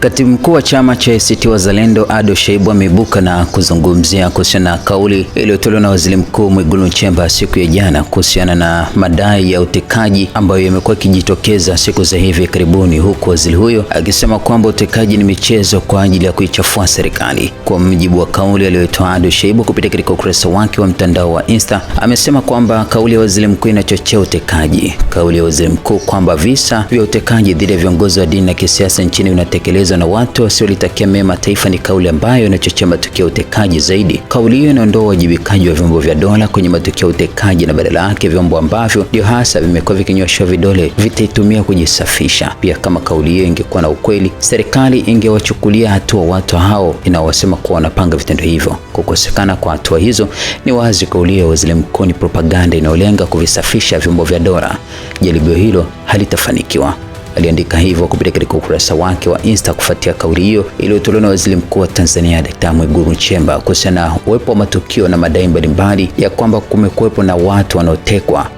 Katibu mkuu wa chama cha ACT Wazalendo Ado Shaibu ameibuka na kuzungumzia kuhusiana na kauli iliyotolewa na Waziri Mkuu Mwigulu Nchemba siku ya jana kuhusiana na madai ya utekaji ambayo yamekuwa yakijitokeza siku za hivi karibuni, huku waziri huyo akisema kwamba utekaji ni michezo kwa ajili ya kuichafua serikali. Kwa mujibu wa kauli aliyotoa Ado Shaibu kupitia katika ukurasa wake wa mtandao wa Insta, amesema kwamba kauli ya waziri mkuu inachochea utekaji. Kauli ya waziri mkuu kwamba visa vya utekaji dhidi ya viongozi wa dini na kisiasa nchini vinatekelezwa na watu wasiolitakia mema taifa ni kauli ambayo inachochea matukio ya utekaji zaidi. Kauli hiyo inaondoa uwajibikaji wa vyombo vya dola kwenye matukio ya utekaji na badala yake vyombo ambavyo ndio hasa vimekuwa vikinyoshwa vidole vitaitumia kujisafisha. Pia kama kauli hiyo ingekuwa na ukweli, serikali ingewachukulia hatua watu hao inaowasema kuwa wanapanga vitendo hivyo. Kukosekana kwa hatua hizo ni wazi kauli ya waziri mkuu ni propaganda inayolenga kuvisafisha vyombo vya dola. Jaribio hilo halitafanikiwa. Aliandika hivyo kupitia katika ukurasa wake wa Insta kufuatia kauli hiyo iliyotolewa na Waziri Mkuu wa Tanzania Dkt. Mwigulu Nchemba kuhusiana na uwepo wa matukio na madai mbalimbali ya kwamba kumekuwepo na watu wanaotekwa